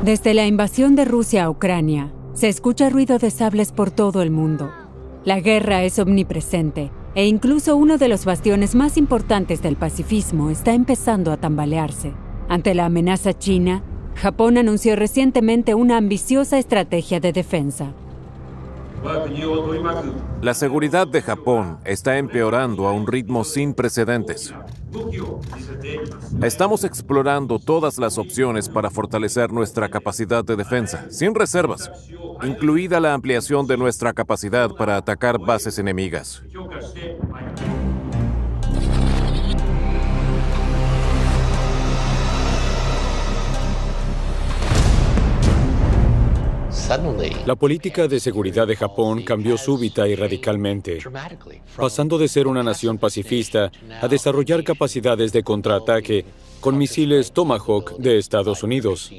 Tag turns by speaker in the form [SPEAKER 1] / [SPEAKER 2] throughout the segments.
[SPEAKER 1] Desde la invasión de Rusia a Ucrania, se escucha ruido de sables por todo el mundo. La guerra es omnipresente e incluso uno de los bastiones más importantes del pacifismo está empezando a tambalearse. Ante la amenaza china, Japón anunció recientemente una ambiciosa estrategia de defensa.
[SPEAKER 2] La seguridad de Japón está empeorando a un ritmo sin precedentes. Estamos explorando todas las opciones para fortalecer nuestra capacidad de defensa, sin reservas, incluida la ampliación de nuestra capacidad para atacar bases enemigas.
[SPEAKER 3] La política de seguridad de Japón cambió súbita y radicalmente, pasando de ser una nación pacifista a desarrollar capacidades de contraataque con misiles Tomahawk de Estados Unidos.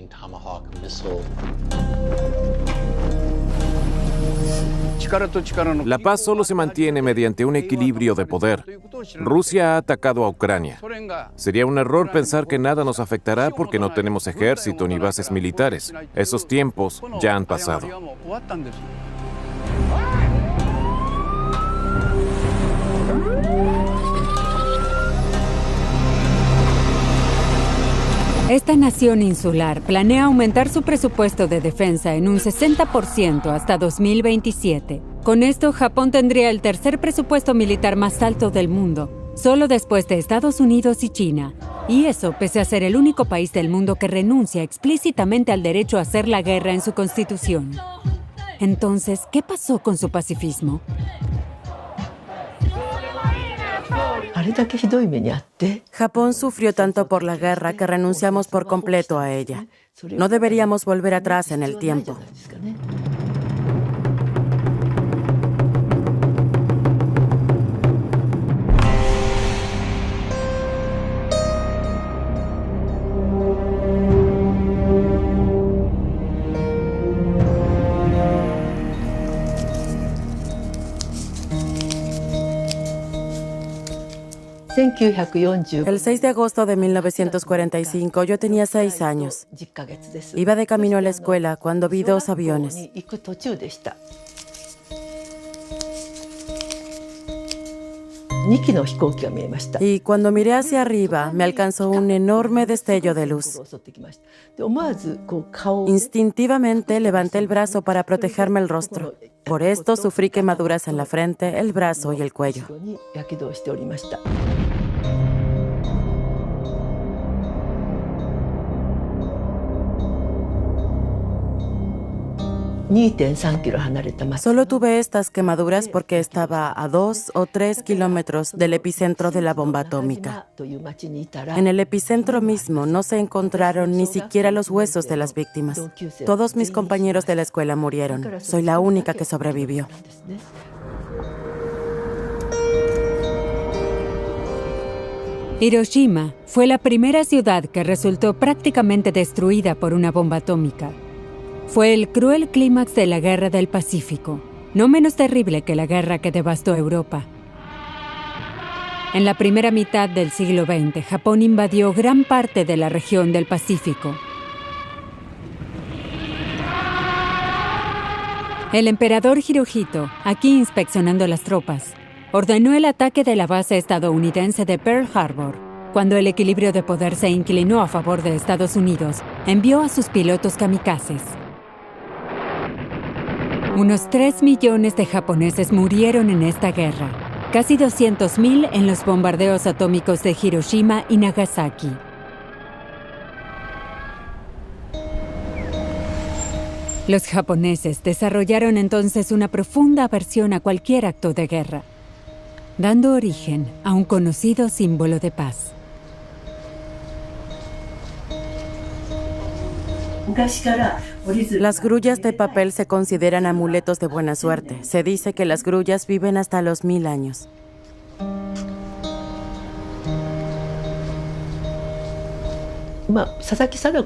[SPEAKER 2] La paz solo se mantiene mediante un equilibrio de poder. Rusia ha atacado a Ucrania. Sería un error pensar que nada nos afectará porque no tenemos ejército ni bases militares. Esos tiempos ya han pasado.
[SPEAKER 1] Esta nación insular planea aumentar su presupuesto de defensa en un 60% hasta 2027. Con esto, Japón tendría el tercer presupuesto militar más alto del mundo, solo después de Estados Unidos y China. Y eso pese a ser el único país del mundo que renuncia explícitamente al derecho a hacer la guerra en su constitución. Entonces, ¿qué pasó con su pacifismo?
[SPEAKER 4] Japón sufrió tanto por la guerra que renunciamos por completo a ella. No deberíamos volver atrás en el tiempo. El 6 de agosto de 1945, yo tenía 6 años. Iba de camino a la escuela cuando vi 2 aviones. Y cuando miré hacia arriba, me alcanzó un enorme destello de luz. Instintivamente levanté el brazo para protegerme el rostro. Por esto sufrí quemaduras en la frente, el brazo y el cuello. Solo tuve estas quemaduras porque estaba a 2 o 3 kilómetros del epicentro de la bomba atómica. En el epicentro mismo no se encontraron ni siquiera los huesos de las víctimas. Todos mis compañeros de la escuela murieron. Soy la única que sobrevivió.
[SPEAKER 1] Hiroshima fue la primera ciudad que resultó prácticamente destruida por una bomba atómica. Fue el cruel clímax de la Guerra del Pacífico, no menos terrible que la guerra que devastó Europa. En la primera mitad del siglo XX, Japón invadió gran parte de la región del Pacífico. El emperador Hirohito, aquí inspeccionando las tropas, ordenó el ataque de la base estadounidense de Pearl Harbor. Cuando el equilibrio de poder se inclinó a favor de Estados Unidos, envió a sus pilotos kamikazes. Unos 3 millones de japoneses murieron en esta guerra, casi 200,000 en los bombardeos atómicos de Hiroshima y Nagasaki. Los japoneses desarrollaron entonces una profunda aversión a cualquier acto de guerra, dando origen a un conocido símbolo de paz.
[SPEAKER 4] Las grullas de papel se consideran amuletos de buena suerte. Se dice que las grullas viven hasta los 1000 años.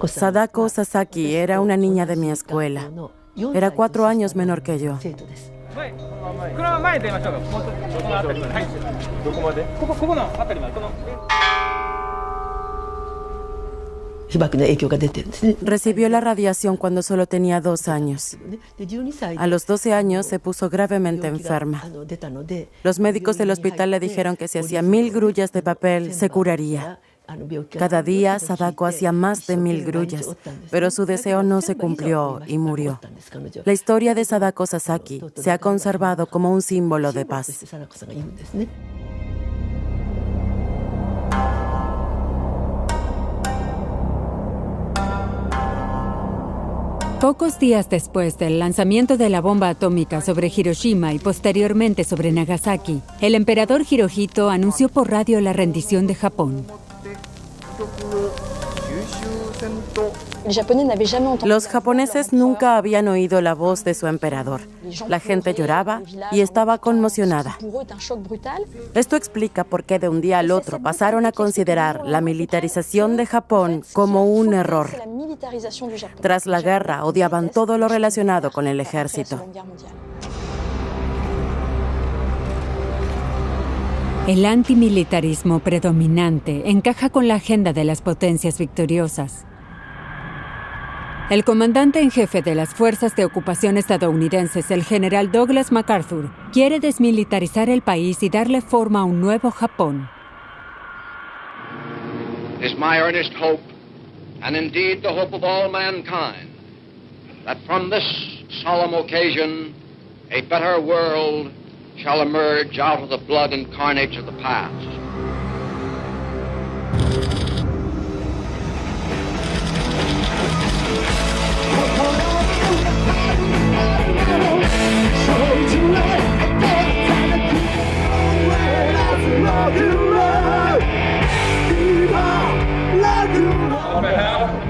[SPEAKER 4] Sadako Sasaki era una niña de mi escuela. Era 4 años menor que yo. Recibió la radiación cuando solo tenía 2 años. A los 12 años se puso gravemente enferma. Los médicos del hospital le dijeron que si hacía 1000 grullas de papel, se curaría. Cada día Sadako hacía más de 1000 grullas, pero su deseo no se cumplió y murió. La historia de Sadako Sasaki se ha conservado como un símbolo de paz.
[SPEAKER 1] Pocos días después del lanzamiento de la bomba atómica sobre Hiroshima y posteriormente sobre Nagasaki, el emperador Hirohito anunció por radio la rendición de Japón.
[SPEAKER 4] Los japoneses nunca habían oído la voz de su emperador. La gente lloraba y estaba conmocionada. Esto explica por qué de un día al otro pasaron a considerar la militarización de Japón como un error. Tras la guerra, odiaban todo lo relacionado con el ejército.
[SPEAKER 1] El antimilitarismo predominante encaja con la agenda de las potencias victoriosas. El comandante en jefe de las fuerzas de ocupación estadounidenses, el general Douglas MacArthur, quiere desmilitarizar el país y darle forma a un nuevo Japón.
[SPEAKER 5] It is my earnest hope, and indeed the hope of all mankind, that from this solemn occasion a better world shall emerge out of the blood and carnage of the past.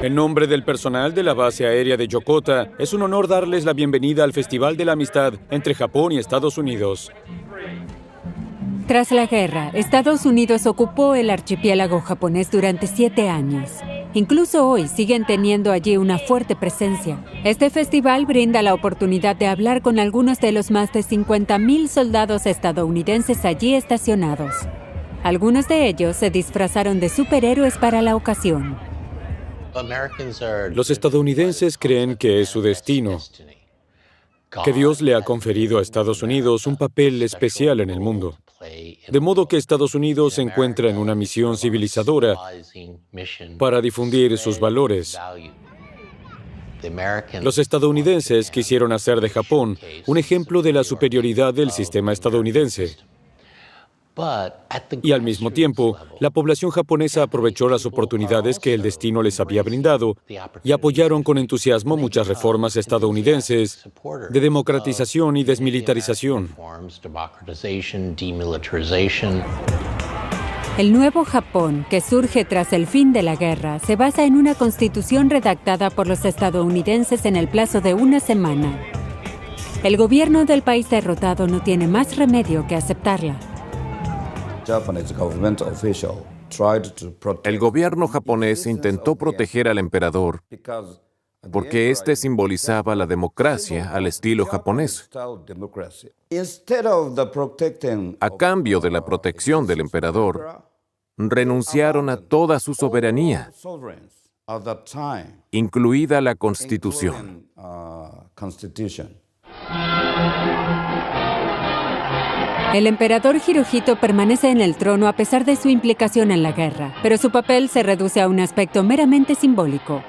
[SPEAKER 3] En nombre del personal de la base aérea de Yokota, es un honor darles la bienvenida al Festival de la Amistad entre Japón y Estados Unidos.
[SPEAKER 1] Tras la guerra, Estados Unidos ocupó el archipiélago japonés durante 7 años. Incluso hoy siguen teniendo allí una fuerte presencia. Este festival brinda la oportunidad de hablar con algunos de los más de 50,000 soldados estadounidenses allí estacionados. Algunos de ellos se disfrazaron de superhéroes para la ocasión.
[SPEAKER 3] Los estadounidenses creen que es su destino, que Dios le ha conferido a Estados Unidos un papel especial en el mundo. De modo que Estados Unidos se encuentra en una misión civilizadora para difundir sus valores. Los estadounidenses quisieron hacer de Japón un ejemplo de la superioridad del sistema estadounidense. Y al mismo tiempo, la población japonesa aprovechó las oportunidades que el destino les había brindado y apoyaron con entusiasmo muchas reformas estadounidenses de democratización y desmilitarización.
[SPEAKER 1] El nuevo Japón, que surge tras el fin de la guerra, se basa en una constitución redactada por los estadounidenses en el plazo de 1 semana. El gobierno del país derrotado no tiene más remedio que aceptarla.
[SPEAKER 2] El gobierno japonés intentó proteger al emperador porque éste simbolizaba la democracia al estilo japonés. A cambio de la protección del emperador, renunciaron a toda su soberanía, incluida la Constitución.
[SPEAKER 1] El emperador Hirohito permanece en el trono a pesar de su implicación en la guerra, pero su papel se reduce a un aspecto meramente simbólico.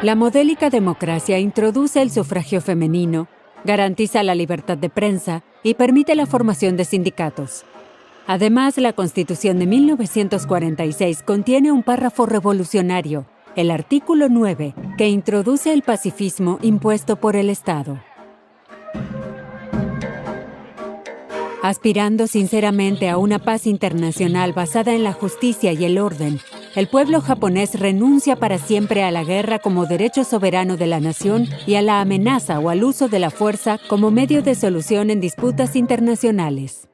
[SPEAKER 1] La modélica democracia introduce el sufragio femenino, garantiza la libertad de prensa y permite la formación de sindicatos. Además, la Constitución de 1946 contiene un párrafo revolucionario, el artículo 9, que introduce el pacifismo impuesto por el Estado. Aspirando sinceramente a una paz internacional basada en la justicia y el orden, el pueblo japonés renuncia para siempre a la guerra como derecho soberano de la nación y a la amenaza o al uso de la fuerza como medio de solución en disputas internacionales.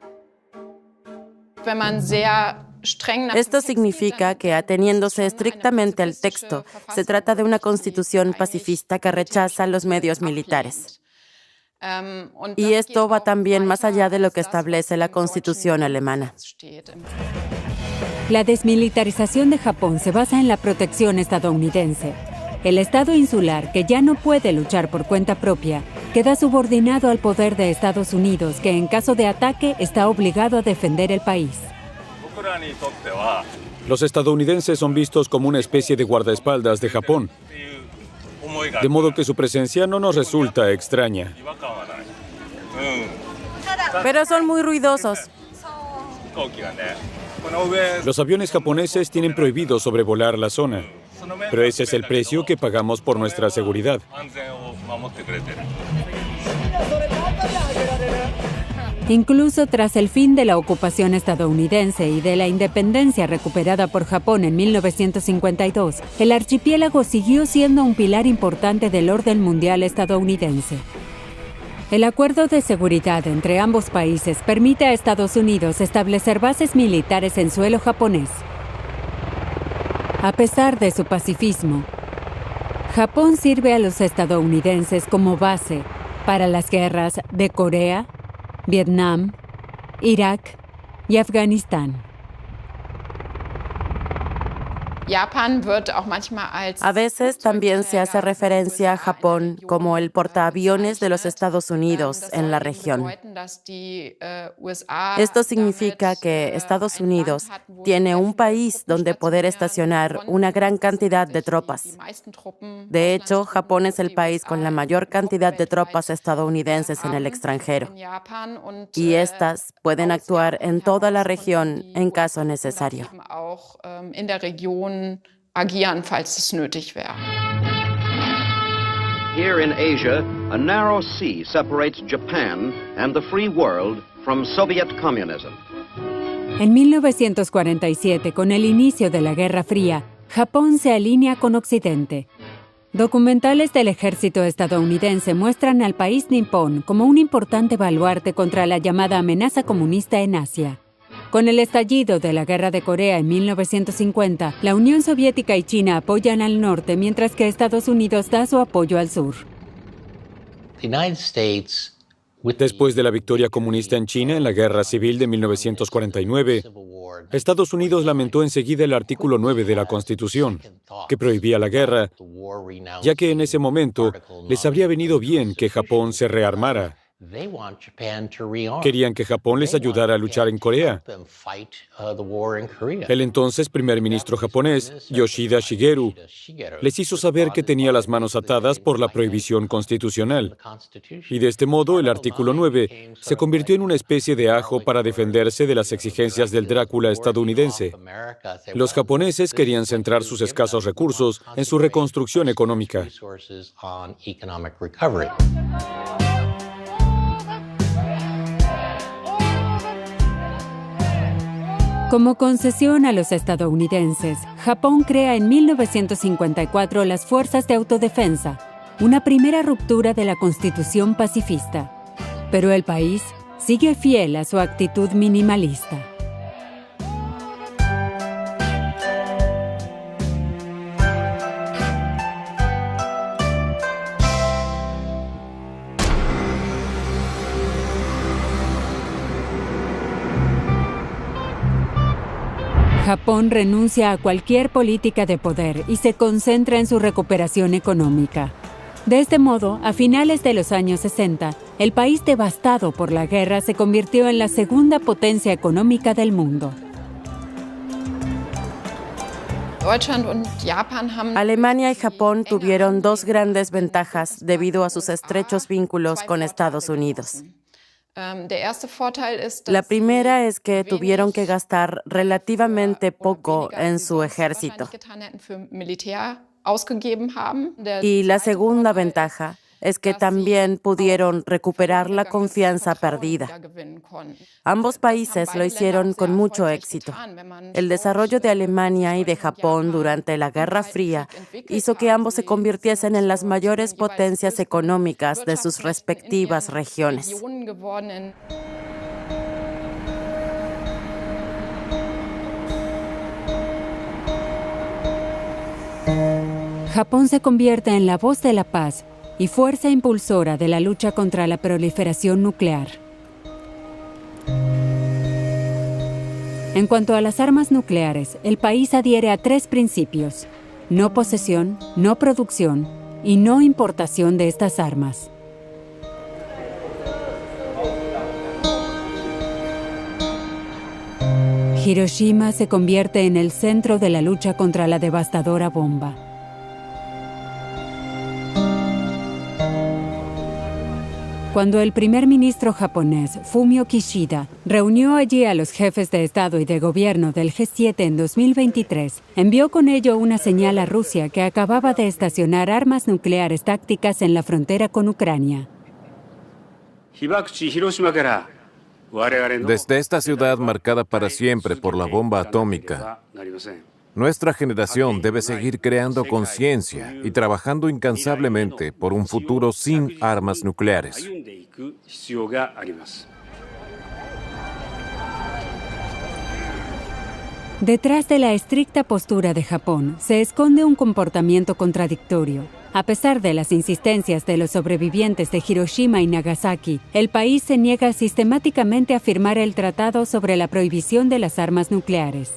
[SPEAKER 4] Esto significa que, ateniéndose estrictamente al texto, se trata de una constitución pacifista que rechaza los medios militares. Y esto va también más allá de lo que establece la Constitución alemana.
[SPEAKER 1] La desmilitarización de Japón se basa en la protección estadounidense. El estado insular, que ya no puede luchar por cuenta propia, queda subordinado al poder de Estados Unidos, que en caso de ataque está obligado a defender el país.
[SPEAKER 3] Los estadounidenses son vistos como una especie de guardaespaldas de Japón, de modo que su presencia no nos resulta extraña.
[SPEAKER 4] Pero son muy ruidosos.
[SPEAKER 3] Los aviones japoneses tienen prohibido sobrevolar la zona, pero ese es el precio que pagamos por nuestra seguridad.
[SPEAKER 1] Incluso tras el fin de la ocupación estadounidense y de la independencia recuperada por Japón en 1952, el archipiélago siguió siendo un pilar importante del orden mundial estadounidense. El acuerdo de seguridad entre ambos países permite a Estados Unidos establecer bases militares en suelo japonés. A pesar de su pacifismo, Japón sirve a los estadounidenses como base para las guerras de Corea, Vietnam, Irak y Afganistán.
[SPEAKER 4] A veces también se hace referencia a Japón como el portaaviones de los Estados Unidos en la región. Esto significa que Estados Unidos tiene un país donde poder estacionar una gran cantidad de tropas. De hecho, Japón es el país con la mayor cantidad de tropas estadounidenses en el extranjero. Y estas pueden actuar en toda la región en caso necesario.
[SPEAKER 6] Agieren, falls es nötig wäre.
[SPEAKER 5] Here in Asia, a narrow sea separates Japan and the free world from Soviet communism.
[SPEAKER 1] En 1947, con el inicio de la Guerra Fría, Japón se alinea con Occidente. Documentales del ejército estadounidense muestran al país nipón como un importante baluarte contra la llamada amenaza comunista en Asia. Con el estallido de la Guerra de Corea en 1950, la Unión Soviética y China apoyan al norte, mientras que Estados Unidos da su apoyo al sur.
[SPEAKER 3] Después de la victoria comunista en China en la Guerra Civil de 1949, Estados Unidos lamentó enseguida el artículo 9 de la Constitución, que prohibía la guerra, ya que en ese momento les habría venido bien que Japón se rearmara. Querían que Japón les ayudara a luchar en Corea. El entonces primer ministro japonés, Yoshida Shigeru, les hizo saber que tenía las manos atadas por la prohibición constitucional. Y de este modo, el artículo 9 se convirtió en una especie de ajo para defenderse de las exigencias del Drácula estadounidense. Los japoneses querían centrar sus escasos recursos en su reconstrucción económica.
[SPEAKER 1] Como concesión a los estadounidenses, Japón crea en 1954 las Fuerzas de Autodefensa, una primera ruptura de la Constitución pacifista. Pero el país sigue fiel a su actitud minimalista. Japón renuncia a cualquier política de poder y se concentra en su recuperación económica. De este modo, a finales de los años 60, el país devastado por la guerra se convirtió en la segunda potencia económica del mundo.
[SPEAKER 4] Alemania y Japón tuvieron dos grandes ventajas debido a sus estrechos vínculos con Estados Unidos. La primera es que tuvieron que gastar relativamente poco en su ejército. Y la segunda ventaja es que también pudieron recuperar la confianza perdida. Ambos países lo hicieron con mucho éxito. El desarrollo de Alemania y de Japón durante la Guerra Fría hizo que ambos se convirtiesen en las mayores potencias económicas de sus respectivas regiones.
[SPEAKER 1] Japón se convierte en la voz de la paz y fuerza impulsora de la lucha contra la proliferación nuclear. En cuanto a las armas nucleares, el país adhiere a 3 principios: no posesión, no producción y no importación de estas armas. Hiroshima se convierte en el centro de la lucha contra la devastadora bomba. Cuando el primer ministro japonés, Fumio Kishida, reunió allí a los jefes de Estado y de Gobierno del G7 en 2023, envió con ello una señal a Rusia que acababa de estacionar armas nucleares tácticas en la frontera con Ucrania.
[SPEAKER 2] Desde esta ciudad marcada para siempre por la bomba atómica, nuestra generación debe seguir creando conciencia y trabajando incansablemente por un futuro sin armas nucleares.
[SPEAKER 1] Detrás de la estricta postura de Japón se esconde un comportamiento contradictorio. A pesar de las insistencias de los sobrevivientes de Hiroshima y Nagasaki, el país se niega sistemáticamente a firmar el Tratado sobre la Prohibición de las Armas Nucleares.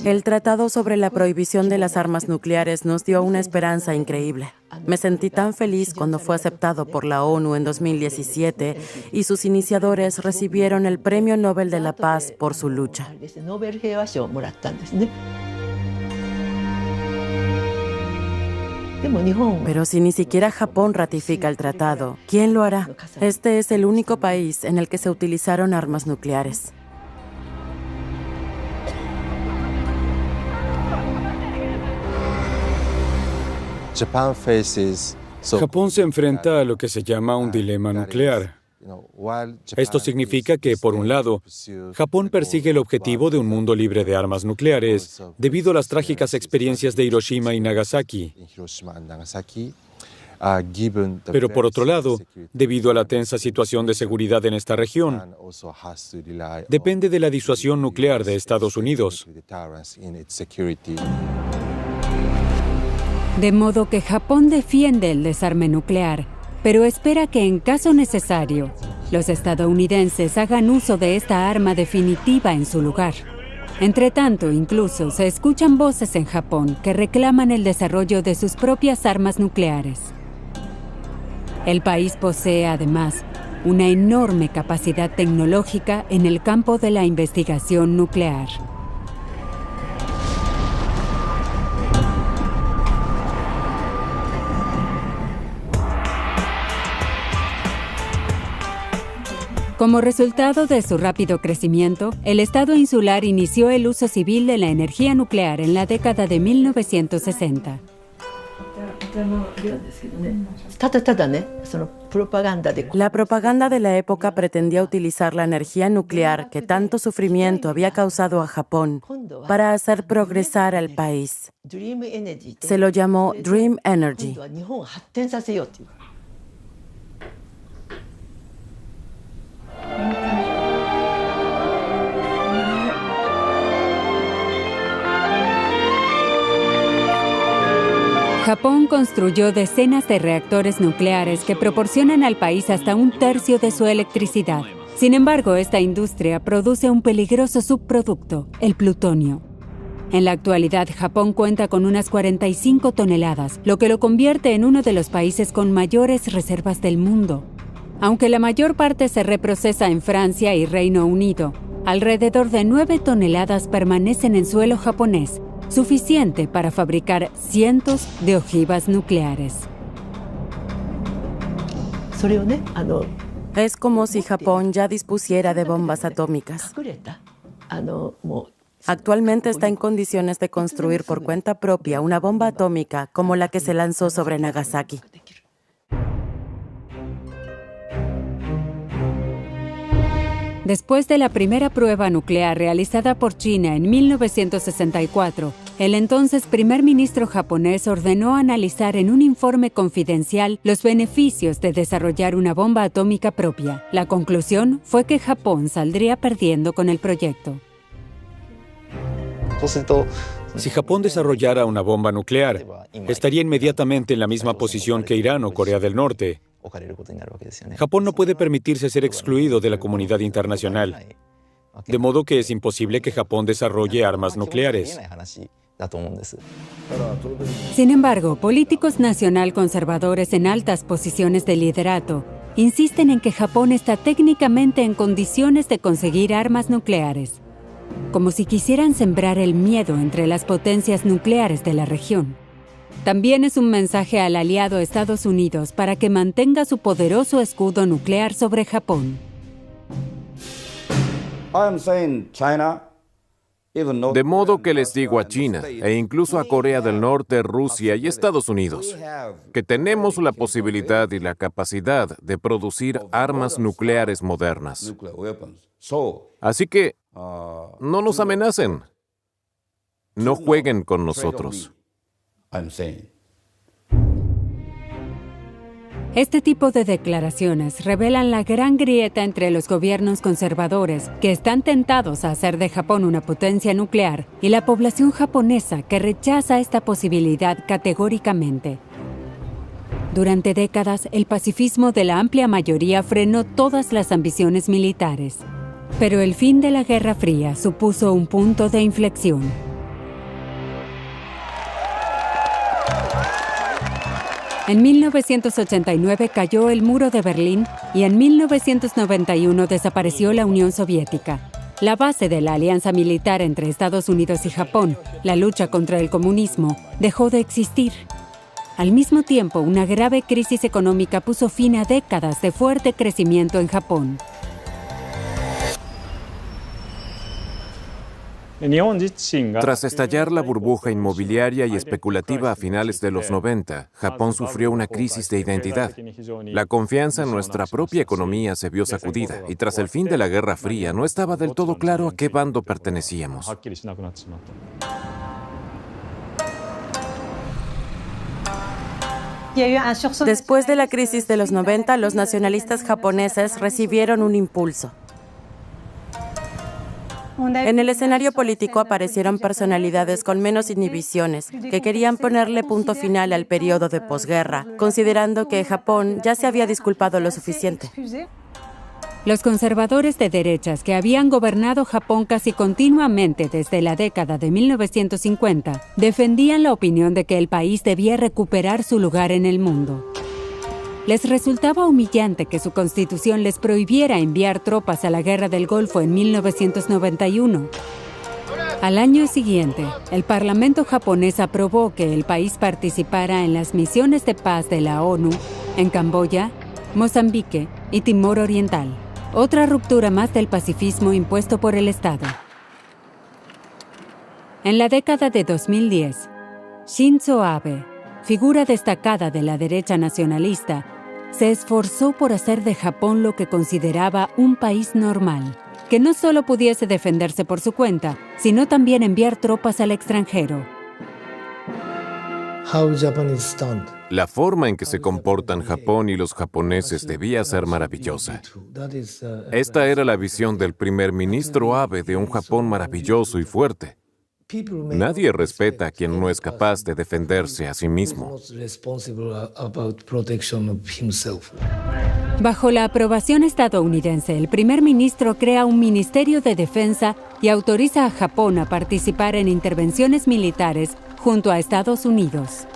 [SPEAKER 4] El Tratado sobre la Prohibición de las Armas Nucleares nos dio una esperanza increíble. Me sentí tan feliz cuando fue aceptado por la ONU en 2017 y sus iniciadores recibieron el Premio Nobel de la Paz por su lucha. Pero si ni siquiera Japón ratifica el tratado, ¿quién lo hará? Este es el único país en el que se utilizaron armas nucleares.
[SPEAKER 3] Japón se enfrenta a lo que se llama un dilema nuclear. Esto significa que, por un lado, Japón persigue el objetivo de un mundo libre de armas nucleares debido a las trágicas experiencias de Hiroshima y Nagasaki. Pero por otro lado, debido a la tensa situación de seguridad en esta región, depende de la disuasión nuclear de Estados Unidos.
[SPEAKER 1] De modo que Japón defiende el desarme nuclear, pero espera que en caso necesario, los estadounidenses hagan uso de esta arma definitiva en su lugar. Entretanto, incluso se escuchan voces en Japón que reclaman el desarrollo de sus propias armas nucleares. El país posee, además, una enorme capacidad tecnológica en el campo de la investigación nuclear. Como resultado de su rápido crecimiento, el Estado insular inició el uso civil de la energía nuclear en la década de 1960.
[SPEAKER 4] La propaganda de la época pretendía utilizar la energía nuclear que tanto sufrimiento había causado a Japón para hacer progresar al país. Se lo llamó Dream Energy.
[SPEAKER 1] Japón construyó decenas de reactores nucleares que proporcionan al país hasta 1/3 de su electricidad. Sin embargo, esta industria produce un peligroso subproducto, el plutonio. En la actualidad, Japón cuenta con unas 45 toneladas, lo que lo convierte en uno de los países con mayores reservas del mundo. Aunque la mayor parte se reprocesa en Francia y Reino Unido, alrededor de 9 toneladas permanecen en suelo japonés, suficiente para fabricar cientos de ojivas nucleares.
[SPEAKER 4] Es como si Japón ya dispusiera de bombas atómicas. Actualmente está en condiciones de construir por cuenta propia una bomba atómica como la que se lanzó sobre Nagasaki.
[SPEAKER 1] Después de la primera prueba nuclear realizada por China en 1964, el entonces primer ministro japonés ordenó analizar en un informe confidencial los beneficios de desarrollar una bomba atómica propia. La conclusión fue que Japón saldría perdiendo con el proyecto.
[SPEAKER 3] Si Japón desarrollara una bomba nuclear, estaría inmediatamente en la misma posición que Irán o Corea del Norte. Japón no puede permitirse ser excluido de la comunidad internacional, de modo que es imposible que Japón desarrolle armas nucleares.
[SPEAKER 1] Sin embargo, políticos nacional-conservadores en altas posiciones de liderato insisten en que Japón está técnicamente en condiciones de conseguir armas nucleares, como si quisieran sembrar el miedo entre las potencias nucleares de la región. También es un mensaje al aliado Estados Unidos para que mantenga su poderoso escudo nuclear sobre Japón.
[SPEAKER 2] De modo que les digo a China e incluso a Corea del Norte, Rusia y Estados Unidos que tenemos la posibilidad y la capacidad de producir armas nucleares modernas. Así que no nos amenacen. No jueguen con nosotros.
[SPEAKER 1] Este tipo de declaraciones revelan la gran grieta entre los gobiernos conservadores, que están tentados a hacer de Japón una potencia nuclear, y la población japonesa, que rechaza esta posibilidad categóricamente. Durante décadas, el pacifismo de la amplia mayoría frenó todas las ambiciones militares. Pero el fin de la Guerra Fría supuso un punto de inflexión. En 1989 cayó el muro de Berlín y en 1991 desapareció la Unión Soviética. La base de la alianza militar entre Estados Unidos y Japón, la lucha contra el comunismo, dejó de existir. Al mismo tiempo, una grave crisis económica puso fin a décadas de fuerte crecimiento en Japón.
[SPEAKER 2] Tras estallar la burbuja inmobiliaria y especulativa a finales de los 90, Japón sufrió una crisis de identidad. La confianza en nuestra propia economía se vio sacudida y tras el fin de la Guerra Fría no estaba del todo claro a qué bando pertenecíamos.
[SPEAKER 4] Después de la crisis de los 90, los nacionalistas japoneses recibieron un impulso. En el escenario político aparecieron personalidades con menos inhibiciones que querían ponerle punto final al periodo de posguerra, considerando que Japón ya se había disculpado lo suficiente.
[SPEAKER 1] Los conservadores de derechas que habían gobernado Japón casi continuamente desde la década de 1950 defendían la opinión de que el país debía recuperar su lugar en el mundo. Les resultaba humillante que su constitución les prohibiera enviar tropas a la Guerra del Golfo en 1991. Al año siguiente, el Parlamento japonés aprobó que el país participara en las misiones de paz de la ONU en Camboya, Mozambique y Timor Oriental. Otra ruptura más del pacifismo impuesto por el Estado. En la década de 2010, Shinzo Abe, figura destacada de la derecha nacionalista, se esforzó por hacer de Japón lo que consideraba un país normal, que no solo pudiese defenderse por su cuenta, sino también enviar tropas al extranjero.
[SPEAKER 2] La forma en que se comportan Japón y los japoneses debía ser maravillosa. Esta era la visión del primer ministro Abe de un Japón maravilloso y fuerte. Nadie respeta a quien no es capaz de defenderse a sí mismo.
[SPEAKER 1] Bajo la aprobación estadounidense, el primer ministro crea un Ministerio de Defensa y autoriza a Japón a participar en intervenciones militares junto a Estados Unidos.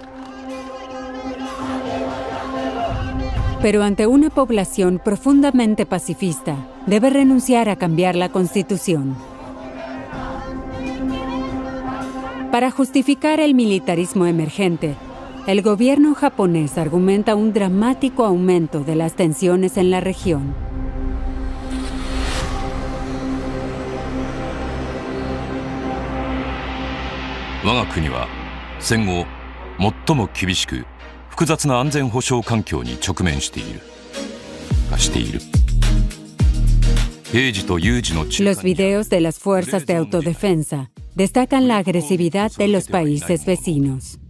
[SPEAKER 1] Pero ante una población profundamente pacifista, debe renunciar a cambiar la Constitución. Para justificar el militarismo emergente, el gobierno japonés argumenta un dramático aumento de las tensiones en la región. Los videos de las fuerzas de autodefensa destacan la agresividad de los países vecinos.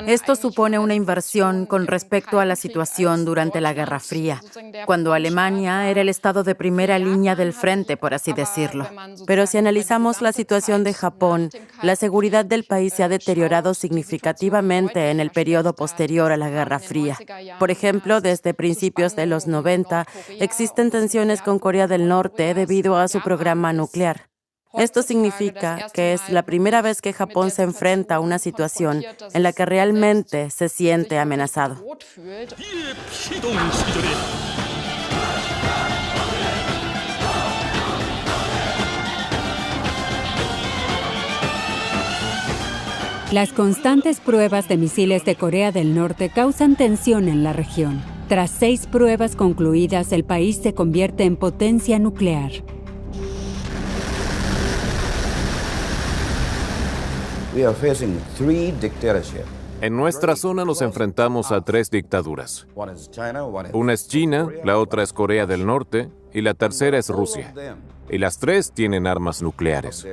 [SPEAKER 4] Esto supone una inversión con respecto a la situación durante la Guerra Fría, cuando Alemania era el estado de primera línea del frente, por así decirlo. Pero si analizamos la situación de Japón, la seguridad del país se ha deteriorado significativamente en el periodo posterior a la Guerra Fría. Por ejemplo, desde principios de los 90, existen tensiones con Corea del Norte debido a su programa nuclear. Esto significa que es la primera vez que Japón se enfrenta a una situación en la que realmente se siente amenazado.
[SPEAKER 1] Las constantes pruebas de misiles de Corea del Norte causan tensión en la región. Tras 6 pruebas concluidas, el país se convierte en potencia nuclear.
[SPEAKER 2] En nuestra zona nos enfrentamos a 3 dictaduras. Una es China, la otra es Corea del Norte y la tercera es Rusia. Y las 3 tienen armas nucleares.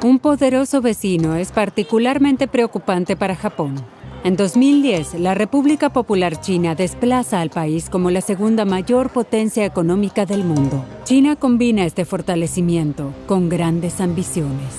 [SPEAKER 1] Un poderoso vecino es particularmente preocupante para Japón. En 2010, la República Popular China desplaza al país como la segunda mayor potencia económica del mundo. China combina este fortalecimiento con grandes ambiciones.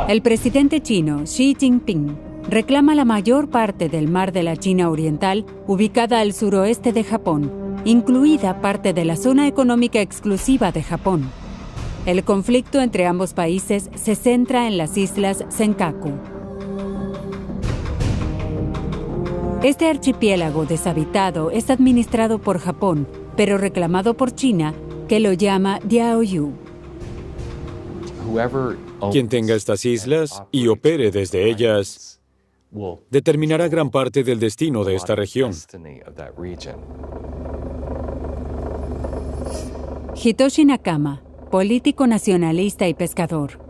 [SPEAKER 1] El presidente chino, Xi Jinping, reclama la mayor parte del mar de la China Oriental, ubicada al suroeste de Japón, incluida parte de la zona económica exclusiva de Japón. El conflicto entre ambos países se centra en las islas Senkaku. Este archipiélago deshabitado es administrado por Japón, pero reclamado por China, que lo llama Diaoyu.
[SPEAKER 3] Quien tenga estas islas y opere desde ellas determinará gran parte del destino de esta región.
[SPEAKER 1] Hitoshi Nakama, político nacionalista y pescador,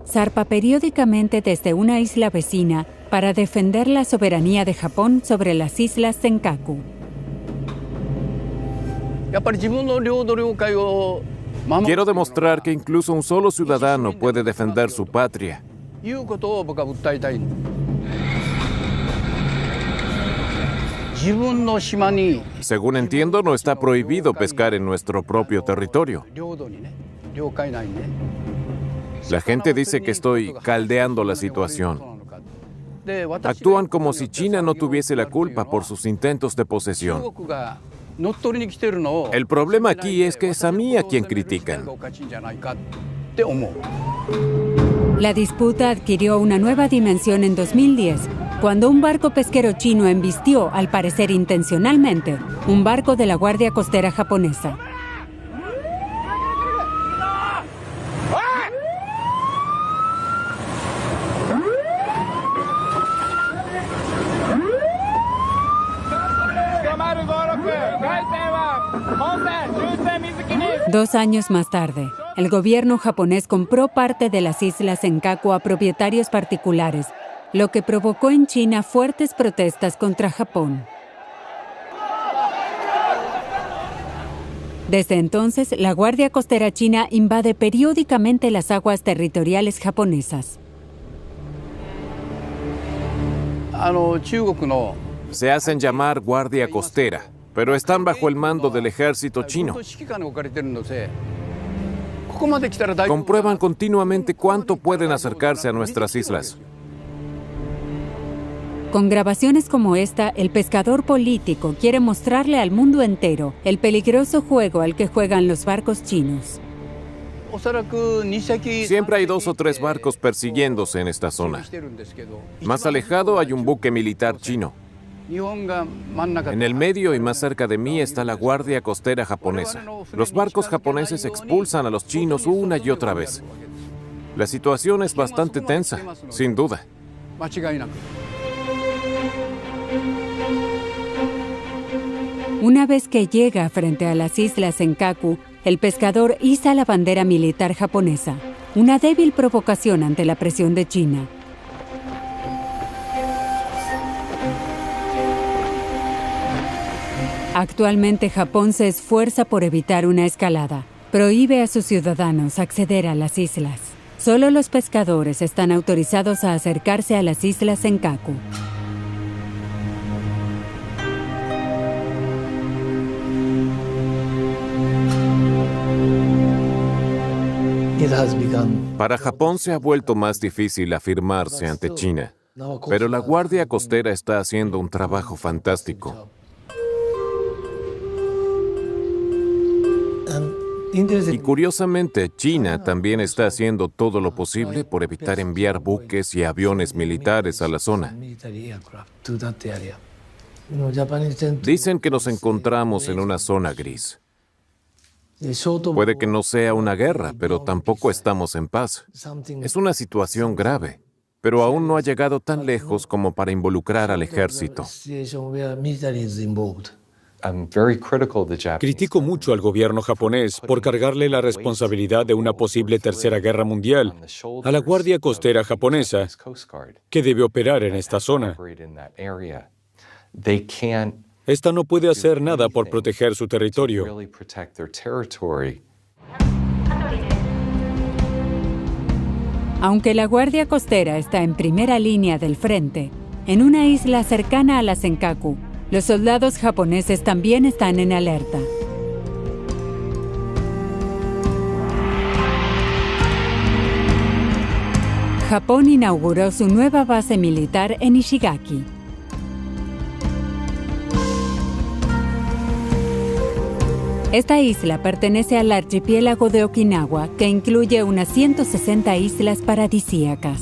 [SPEAKER 1] zarpa periódicamente desde una isla vecina para defender la soberanía de Japón sobre las islas Senkaku.
[SPEAKER 2] Quiero demostrar que incluso un solo ciudadano puede defender su patria. Según entiendo, no está prohibido pescar en nuestro propio territorio. La gente dice que estoy caldeando la situación. Actúan como si China no tuviese la culpa por sus intentos de posesión. El problema aquí es que es a mí a quien critican.
[SPEAKER 1] La disputa adquirió una nueva dimensión en 2010, cuando un barco pesquero chino embistió, al parecer intencionalmente, un barco de la Guardia Costera japonesa. Dos años más tarde, el gobierno japonés compró parte de las islas Senkaku a propietarios particulares, lo que provocó en China fuertes protestas contra Japón. Desde entonces, la Guardia Costera china invade periódicamente las aguas territoriales japonesas.
[SPEAKER 2] Se hacen llamar Guardia Costera, pero están bajo el mando del ejército chino. Comprueban continuamente cuánto pueden acercarse a nuestras islas.
[SPEAKER 1] Con grabaciones como esta, el pescador político quiere mostrarle al mundo entero el peligroso juego al que juegan los barcos chinos.
[SPEAKER 2] Siempre hay 2 o 3 barcos persiguiéndose en esta zona. Más alejado hay un buque militar chino. En el medio y más cerca de mí está la Guardia Costera japonesa. Los barcos japoneses expulsan a los chinos una y otra vez. La situación es bastante tensa, sin duda.
[SPEAKER 1] Una vez que llega frente a las islas Senkaku, el pescador iza la bandera militar japonesa. una débil provocación ante la presión de China. Actualmente Japón se esfuerza por evitar una escalada. Prohíbe a sus ciudadanos acceder a las islas. Solo los pescadores están autorizados a acercarse a las islas Senkaku.
[SPEAKER 2] Para Japón se ha vuelto más difícil afirmarse ante China, pero la Guardia Costera está haciendo un trabajo fantástico. Y curiosamente, China también está haciendo todo lo posible por evitar enviar buques y aviones militares a la zona. Dicen que nos encontramos en una zona gris. Puede que no sea una guerra, pero tampoco estamos en paz. Es una situación grave, pero aún no ha llegado tan lejos como para involucrar al ejército.
[SPEAKER 3] Critico mucho al gobierno japonés por cargarle la responsabilidad de una posible tercera guerra mundial a la Guardia Costera japonesa, que debe operar en esta zona. Esta no puede hacer nada por proteger su territorio.
[SPEAKER 1] Aunque la Guardia Costera está en primera línea del frente, en una isla cercana a la Senkaku, los soldados japoneses también están en alerta. Japón inauguró su nueva base militar en Ishigaki. Esta isla pertenece al archipiélago de Okinawa, que incluye unas 160 islas paradisíacas.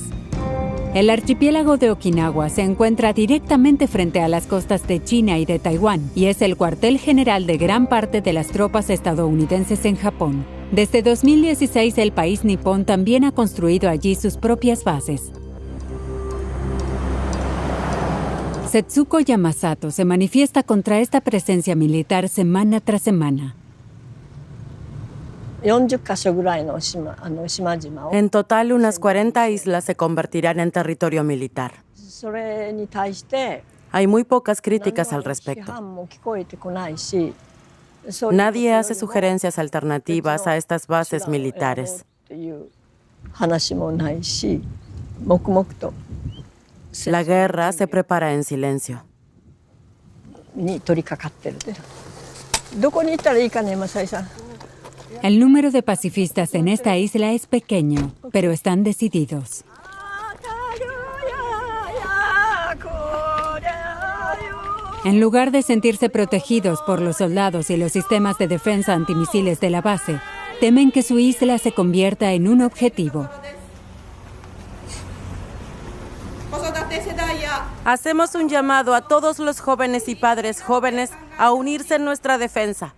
[SPEAKER 1] El archipiélago de Okinawa se encuentra directamente frente a las costas de China y de Taiwán y es el cuartel general de gran parte de las tropas estadounidenses en Japón. Desde 2016, el país nipón también ha construido allí sus propias bases. Setsuko Yamasato se manifiesta contra esta presencia militar semana tras semana.
[SPEAKER 4] En total, unas 40 islas se convertirán en territorio militar. Hay muy pocas críticas al respecto. Nadie hace sugerencias alternativas a estas bases militares. La guerra se prepara en silencio.
[SPEAKER 1] El número de pacifistas en esta isla es pequeño, pero están decididos. En lugar de sentirse protegidos por los soldados y los sistemas de defensa antimisiles de la base, temen que su isla se convierta en un objetivo.
[SPEAKER 4] Hacemos un llamado a todos los jóvenes y padres jóvenes a unirse en nuestra defensa,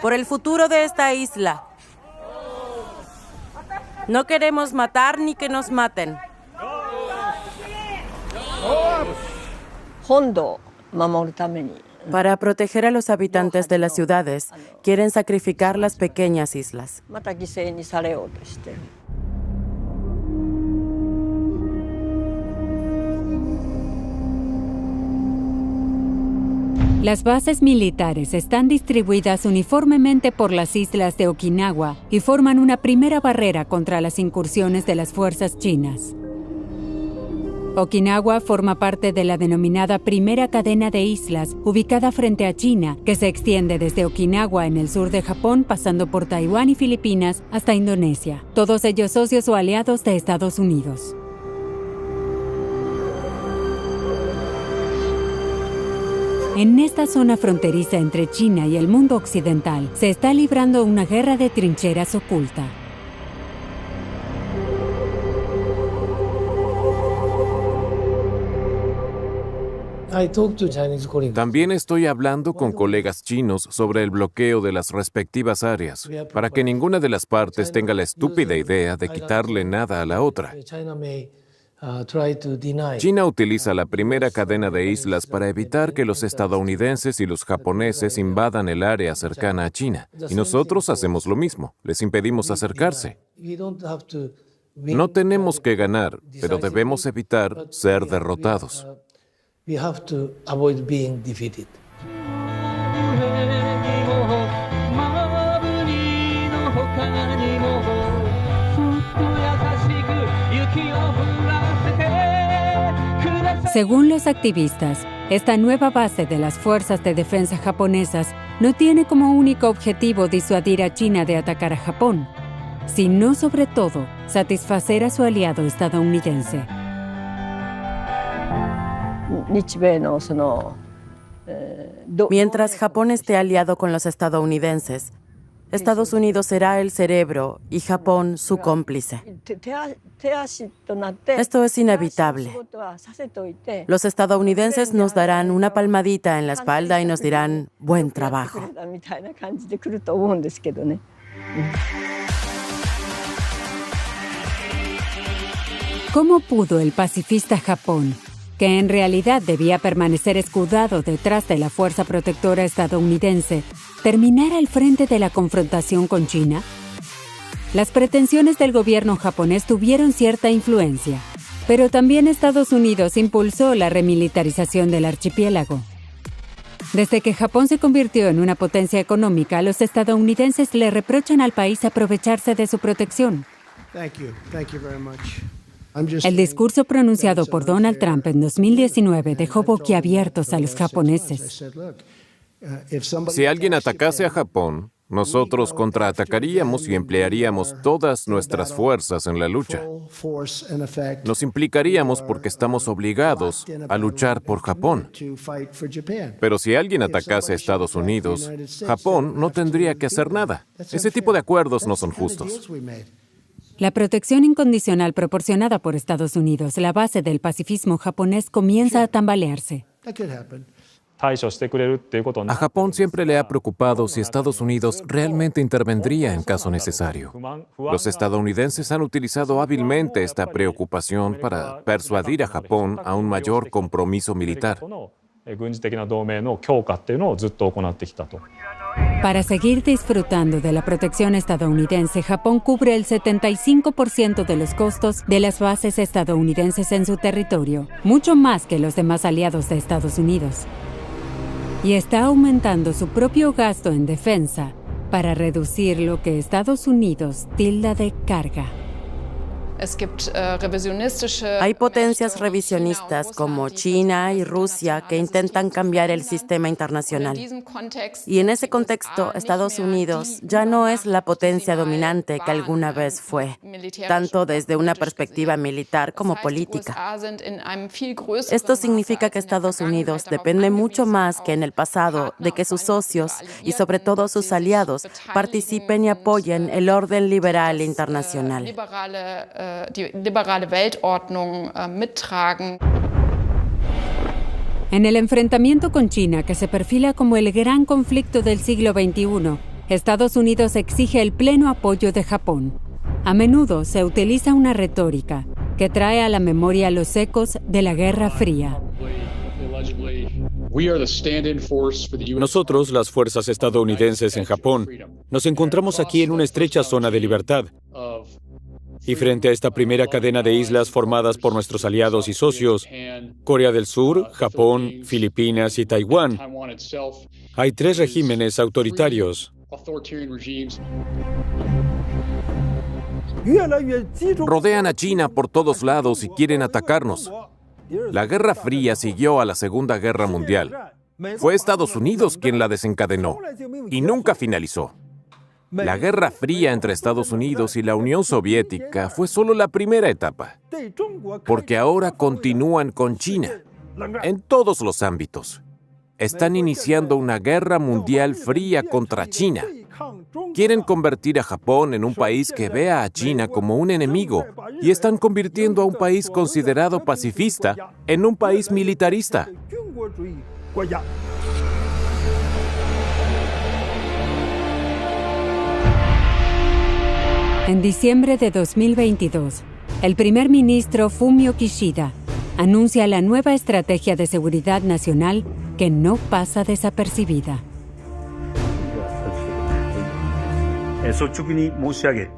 [SPEAKER 4] por el futuro de esta isla. No queremos matar ni que nos maten. Para proteger a los habitantes de las ciudades, quieren sacrificar las pequeñas islas.
[SPEAKER 1] Las bases militares están distribuidas uniformemente por las islas de Okinawa y forman una primera barrera contra las incursiones de las fuerzas chinas. Okinawa forma parte de la denominada Primera Cadena de Islas, ubicada frente a China, que se extiende desde Okinawa en el sur de Japón, pasando por Taiwán y Filipinas hasta Indonesia, todos ellos socios o aliados de Estados Unidos. En esta zona fronteriza entre China y el mundo occidental, se está librando una guerra de trincheras oculta.
[SPEAKER 2] También estoy hablando con colegas chinos sobre el bloqueo de las respectivas áreas, para que ninguna de las partes tenga la estúpida idea de quitarle nada a la otra. China utiliza la primera cadena de islas para evitar que los estadounidenses y los japoneses invadan el área cercana a China. Y nosotros hacemos lo mismo, les impedimos acercarse. No tenemos que ganar, pero debemos evitar ser derrotados.
[SPEAKER 1] Según los activistas, esta nueva base de las fuerzas de defensa japonesas no tiene como único objetivo disuadir a China de atacar a Japón, sino sobre todo satisfacer a su aliado estadounidense.
[SPEAKER 4] Mientras Japón esté aliado con los estadounidenses, Estados Unidos será el cerebro y Japón su cómplice. Esto es inevitable. Los estadounidenses nos darán una palmadita en la espalda y nos dirán, buen trabajo.
[SPEAKER 1] ¿Cómo pudo el pacifista Japón, que en realidad debía permanecer escudado detrás de la fuerza protectora estadounidense, terminar al frente de la confrontación con China? Las pretensiones del gobierno japonés tuvieron cierta influencia, pero también Estados Unidos impulsó la remilitarización del archipiélago. Desde que Japón se convirtió en una potencia económica, los estadounidenses le reprochan al país aprovecharse de su protección. El discurso pronunciado por Donald Trump en 2019 dejó boquiabiertos a los japoneses.
[SPEAKER 2] Si alguien atacase a Japón, nosotros contraatacaríamos y emplearíamos todas nuestras fuerzas en la lucha. Nos implicaríamos porque estamos obligados a luchar por Japón. Pero si alguien atacase a Estados Unidos, Japón no tendría que hacer nada. Ese tipo de acuerdos no son justos.
[SPEAKER 1] La protección incondicional proporcionada por Estados Unidos, la base del pacifismo japonés, comienza a tambalearse.
[SPEAKER 2] A Japón siempre le ha preocupado si Estados Unidos realmente intervendría en caso necesario. Los estadounidenses han utilizado hábilmente esta preocupación para persuadir a Japón a un mayor compromiso militar.
[SPEAKER 1] Para seguir disfrutando de la protección estadounidense, Japón cubre el 75% de los costos de las bases estadounidenses en su territorio, mucho más que los demás aliados de Estados Unidos. Y está aumentando su propio gasto en defensa para reducir lo que Estados Unidos tilda de carga.
[SPEAKER 4] Hay potencias revisionistas como China y Rusia que intentan cambiar el sistema internacional. Y en ese contexto, Estados Unidos ya no es la potencia dominante que alguna vez fue, tanto desde una perspectiva militar como política. Esto significa que Estados Unidos depende mucho más que en el pasado de que sus socios y sobre todo sus aliados participen y apoyen el orden liberal internacional.
[SPEAKER 6] Die liberale Weltordnung mittragen.
[SPEAKER 1] En el enfrentamiento con China, que se perfila como el gran conflicto del siglo XXI, Estados Unidos exige el pleno apoyo de Japón. A menudo se utiliza una retórica que trae a la memoria los ecos de la Guerra Fría.
[SPEAKER 3] Nosotros, las fuerzas estadounidenses en Japón, nos encontramos aquí en una estrecha zona de libertad. Y frente a esta primera cadena de islas formadas por nuestros aliados y socios, Corea del Sur, Japón, Filipinas y Taiwán, hay 3 regímenes autoritarios.
[SPEAKER 2] Rodean a China por todos lados y quieren atacarnos. La Guerra Fría siguió a la Segunda Guerra Mundial. Fue Estados Unidos quien la desencadenó y nunca finalizó. La Guerra Fría entre Estados Unidos y la Unión Soviética fue solo la primera etapa, porque ahora continúan con China, en todos los ámbitos. Están iniciando una guerra mundial fría contra China. Quieren convertir a Japón en un país que vea a China como un enemigo y están convirtiendo a un país considerado pacifista en un país militarista.
[SPEAKER 1] En diciembre de 2022, El primer ministro Fumio Kishida anuncia la nueva estrategia de seguridad nacional que no pasa desapercibida.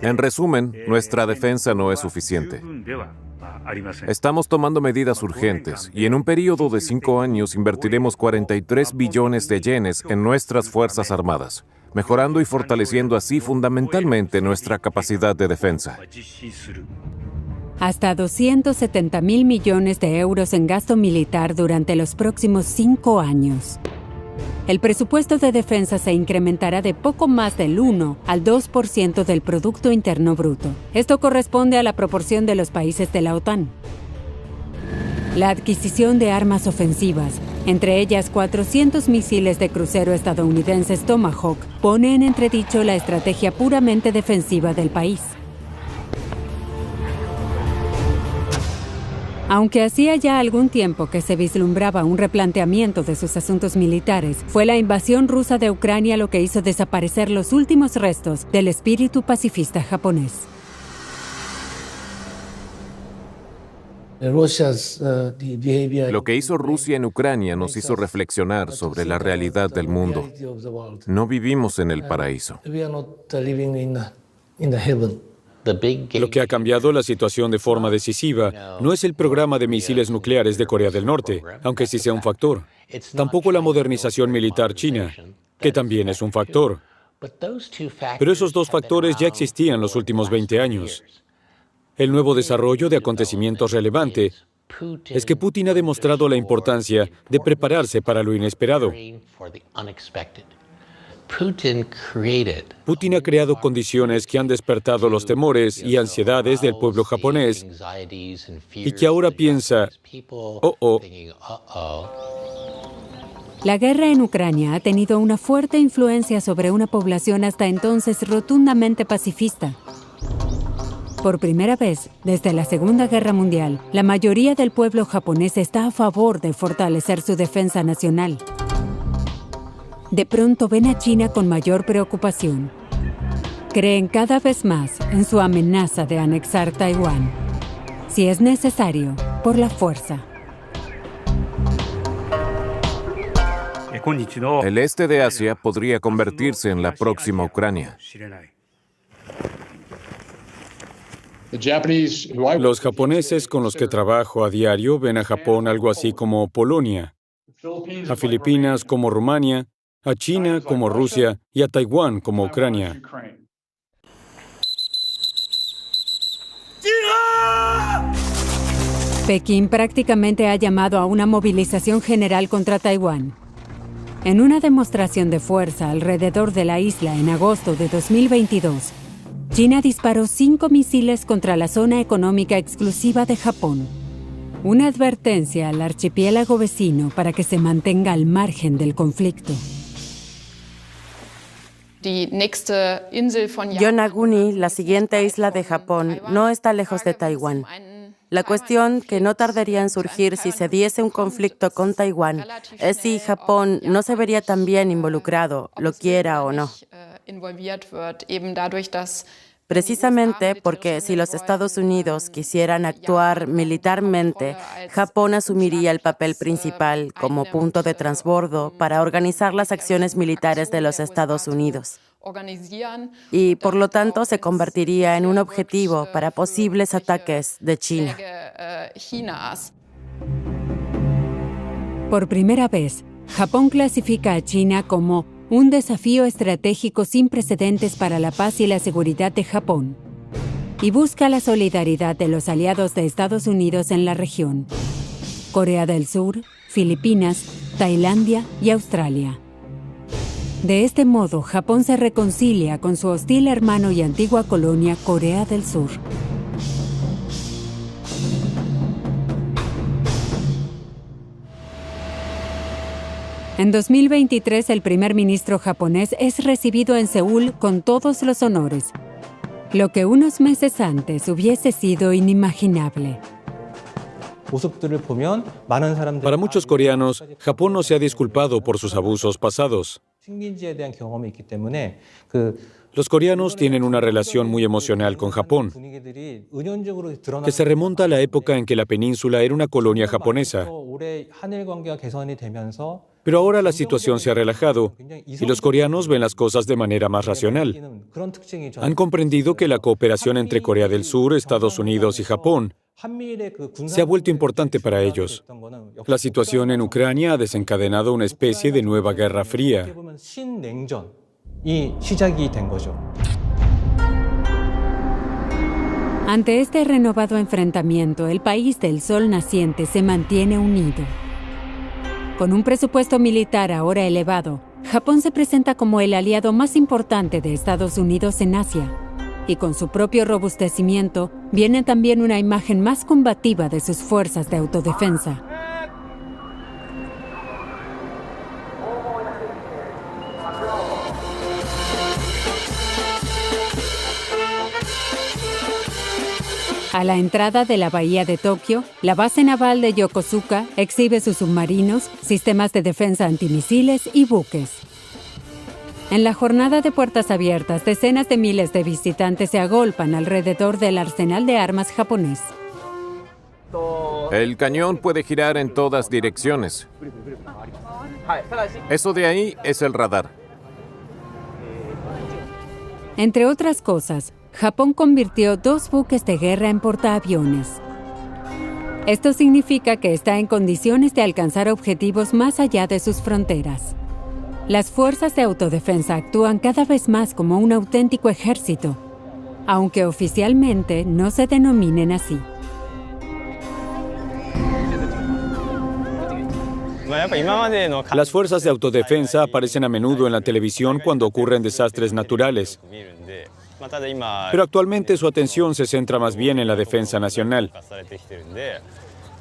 [SPEAKER 2] En resumen, nuestra defensa no es suficiente. Estamos tomando medidas urgentes y en un periodo de 5 años invertiremos 43 billones de yenes en nuestras Fuerzas Armadas, mejorando y fortaleciendo así fundamentalmente nuestra capacidad de defensa.
[SPEAKER 1] Hasta 270.000 millones de euros en gasto militar durante los próximos 5 años. El presupuesto de defensa se incrementará de poco más del 1 al 2% del Producto Interno Bruto. Esto corresponde a la proporción de los países de la OTAN. La adquisición de armas ofensivas, entre ellas 400 misiles de crucero estadounidenses Tomahawk, pone en entredicho la estrategia puramente defensiva del país. Aunque hacía ya algún tiempo que se vislumbraba un replanteamiento de sus asuntos militares, fue la invasión rusa de Ucrania lo que hizo desaparecer los últimos restos del espíritu pacifista japonés.
[SPEAKER 2] Lo que hizo Rusia en Ucrania nos hizo reflexionar sobre la realidad del mundo. No vivimos en el paraíso.
[SPEAKER 3] Lo que ha cambiado la situación de forma decisiva no es el programa de misiles nucleares de Corea del Norte, aunque sí sea un factor. Tampoco la modernización militar china, que también es un factor. Pero esos dos factores ya existían los últimos 20 años. El nuevo desarrollo de acontecimientos relevante es que Putin ha demostrado la importancia de prepararse para lo inesperado. Putin ha creado condiciones que han despertado los temores y ansiedades del pueblo japonés y que ahora piensa,
[SPEAKER 1] La guerra en Ucrania ha tenido una fuerte influencia sobre una población hasta entonces rotundamente pacifista. Por primera vez, desde la Segunda Guerra Mundial, la mayoría del pueblo japonés está a favor de fortalecer su defensa nacional. De pronto ven a China con mayor preocupación. Creen cada vez más en su amenaza de anexar Taiwán, si es necesario, por la fuerza.
[SPEAKER 2] El este de Asia podría convertirse en la próxima Ucrania.
[SPEAKER 3] Los japoneses con los que trabajo a diario ven a Japón algo así como Polonia, a Filipinas como Rumania, a China como Rusia y a Taiwán como Ucrania.
[SPEAKER 1] Pekín prácticamente ha llamado a una movilización general contra Taiwán. En una demostración de fuerza alrededor de la isla en agosto de 2022, China disparó 5 misiles contra la zona económica exclusiva de Japón. Una advertencia al archipiélago vecino para que se mantenga al margen del conflicto.
[SPEAKER 4] Yonaguni, la siguiente isla de Japón, no está lejos de Taiwán. La cuestión que no tardaría en surgir si se diese un conflicto con Taiwán es si Japón no se vería también involucrado, lo quiera o no. Precisamente porque si los Estados Unidos quisieran actuar militarmente, Japón asumiría el papel principal como punto de transbordo para organizar las acciones militares de los Estados Unidos. Y por lo tanto se convertiría en un objetivo para posibles ataques de China.
[SPEAKER 1] Por primera vez, Japón clasifica a China como un desafío estratégico sin precedentes para la paz y la seguridad de Japón, y busca la solidaridad de los aliados de Estados Unidos en la región: Corea del Sur, Filipinas, Tailandia y Australia. De este modo, Japón se reconcilia con su hostil hermano y antigua colonia, Corea del Sur. En 2023, el primer ministro japonés es recibido en Seúl con todos los honores, lo que unos meses antes hubiese sido inimaginable.
[SPEAKER 3] Para muchos coreanos, Japón no se ha disculpado por sus abusos pasados. Los coreanos tienen una relación muy emocional con Japón, que se remonta a la época en que la península era una colonia japonesa. Pero ahora la situación se ha relajado y los coreanos ven las cosas de manera más racional. Han comprendido que la cooperación entre Corea del Sur, Estados Unidos y Japón se ha vuelto importante para ellos. La situación en Ucrania ha desencadenado una especie de nueva guerra fría.
[SPEAKER 1] Ante este renovado enfrentamiento, el país del sol naciente se mantiene unido. Con un presupuesto militar ahora elevado, Japón se presenta como el aliado más importante de Estados Unidos en Asia. Y con su propio robustecimiento, viene también una imagen más combativa de sus fuerzas de autodefensa. A la entrada de la bahía de Tokio, la base naval de Yokosuka exhibe sus submarinos, sistemas de defensa antimisiles y buques. En la jornada de puertas abiertas, decenas de miles de visitantes se agolpan alrededor del arsenal de armas japonés.
[SPEAKER 2] El cañón puede girar en todas direcciones. Eso de ahí es el radar.
[SPEAKER 1] Entre otras cosas, Japón convirtió 2 buques de guerra en portaaviones. Esto significa que está en condiciones de alcanzar objetivos más allá de sus fronteras. Las fuerzas de autodefensa actúan cada vez más como un auténtico ejército, aunque oficialmente no se denominen así.
[SPEAKER 3] Las fuerzas de autodefensa aparecen a menudo en la televisión cuando ocurren desastres naturales. Pero actualmente su atención se centra más bien en la defensa nacional.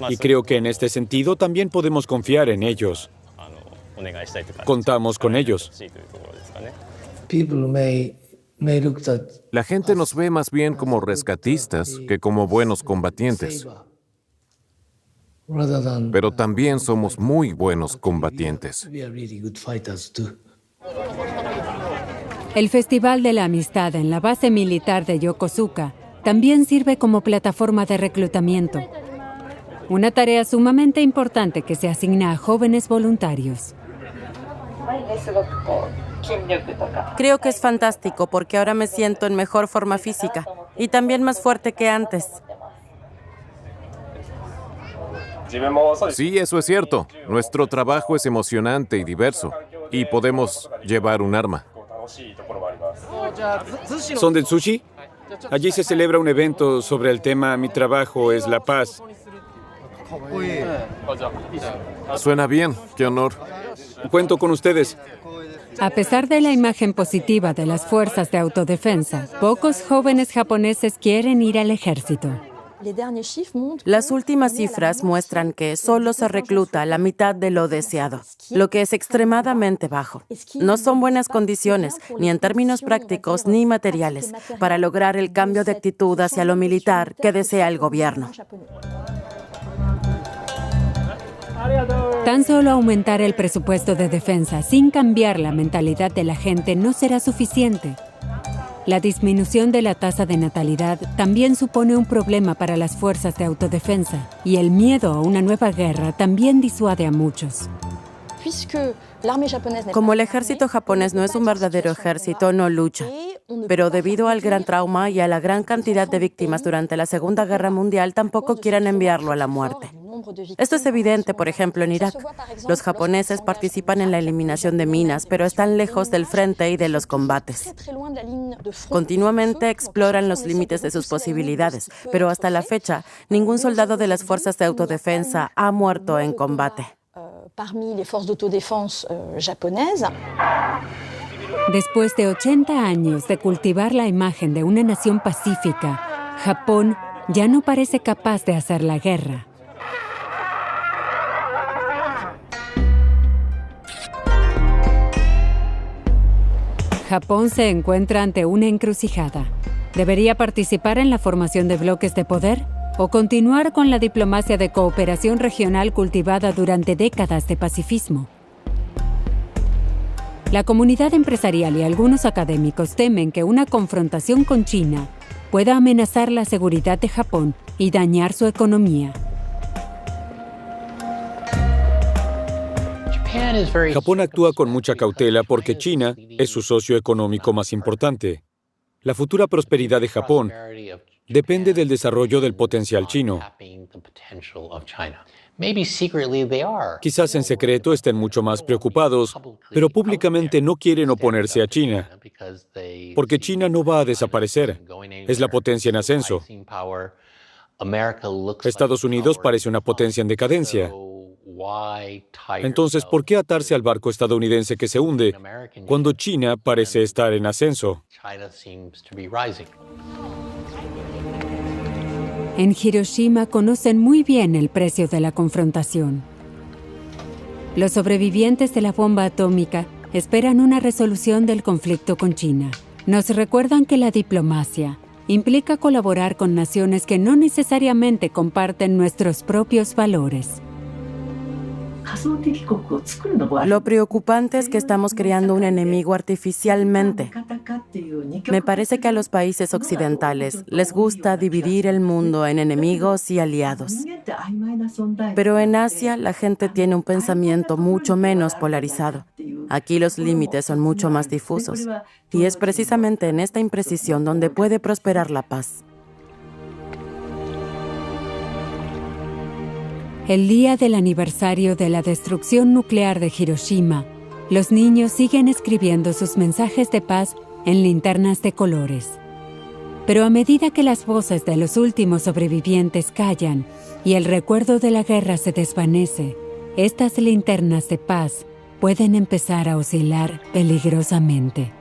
[SPEAKER 3] Y creo que en este sentido también podemos confiar en ellos. Contamos con ellos.
[SPEAKER 2] La gente nos ve más bien como rescatistas que como buenos combatientes. Pero también somos muy buenos combatientes.
[SPEAKER 1] El Festival de la Amistad en la base militar de Yokosuka también sirve como plataforma de reclutamiento. Una tarea sumamente importante que se asigna a jóvenes voluntarios.
[SPEAKER 4] Creo que es fantástico porque ahora me siento en mejor forma física y también más fuerte que antes.
[SPEAKER 2] Sí, eso es cierto. Nuestro trabajo es emocionante y diverso. Y podemos llevar un arma.
[SPEAKER 3] ¿Son del sushi? Allí se celebra un evento sobre el tema Mi trabajo es la paz.
[SPEAKER 2] Suena bien, qué honor.
[SPEAKER 3] Cuento con ustedes.
[SPEAKER 1] A pesar de la imagen positiva de las fuerzas de autodefensa, pocos jóvenes japoneses quieren ir al ejército.
[SPEAKER 4] Las últimas cifras muestran que solo se recluta la mitad de lo deseado, lo que es extremadamente bajo. No son buenas condiciones, ni en términos prácticos ni materiales, para lograr el cambio de actitud hacia lo militar que desea el gobierno.
[SPEAKER 1] Tan solo aumentar el presupuesto de defensa sin cambiar la mentalidad de la gente no será suficiente. La disminución de la tasa de natalidad también supone un problema para las fuerzas de autodefensa, y el miedo a una nueva guerra también disuade a muchos.
[SPEAKER 4] Como el ejército japonés no es un verdadero ejército, no lucha. Pero debido al gran trauma y a la gran cantidad de víctimas durante la Segunda Guerra Mundial, tampoco quieren enviarlo a la muerte. Esto es evidente, por ejemplo, en Irak. Los japoneses participan en la eliminación de minas, pero están lejos del frente y de los combates. Continuamente exploran los límites de sus posibilidades, pero hasta la fecha, ningún soldado de las fuerzas de autodefensa ha muerto en combate.
[SPEAKER 1] Después de 80 años de cultivar la imagen de una nación pacífica, Japón ya no parece capaz de hacer la guerra. Japón se encuentra ante una encrucijada. ¿Debería participar en la formación de bloques de poder o continuar con la diplomacia de cooperación regional cultivada durante décadas de pacifismo? La comunidad empresarial y algunos académicos temen que una confrontación con China pueda amenazar la seguridad de Japón y dañar su economía.
[SPEAKER 3] Japón actúa con mucha cautela porque China es su socio económico más importante. La futura prosperidad de Japón depende del desarrollo del potencial chino. Quizás en secreto estén mucho más preocupados, pero públicamente no quieren oponerse a China, porque China no va a desaparecer. Es la potencia en ascenso. Estados Unidos parece una potencia en decadencia. Entonces, ¿por qué atarse al barco estadounidense que se hunde cuando China parece estar en ascenso?
[SPEAKER 1] En Hiroshima conocen muy bien el precio de la confrontación. Los sobrevivientes de la bomba atómica esperan una resolución del conflicto con China. Nos recuerdan que la diplomacia implica colaborar con naciones que no necesariamente comparten nuestros propios valores.
[SPEAKER 4] Lo preocupante es que estamos creando un enemigo artificialmente. Me parece que a los países occidentales les gusta dividir el mundo en enemigos y aliados. Pero en Asia la gente tiene un pensamiento mucho menos polarizado. Aquí los límites son mucho más difusos. Y es precisamente en esta imprecisión donde puede prosperar la paz.
[SPEAKER 1] El día del aniversario de la destrucción nuclear de Hiroshima, los niños siguen escribiendo sus mensajes de paz en linternas de colores. Pero a medida que las voces de los últimos sobrevivientes callan y el recuerdo de la guerra se desvanece, estas linternas de paz pueden empezar a oscilar peligrosamente.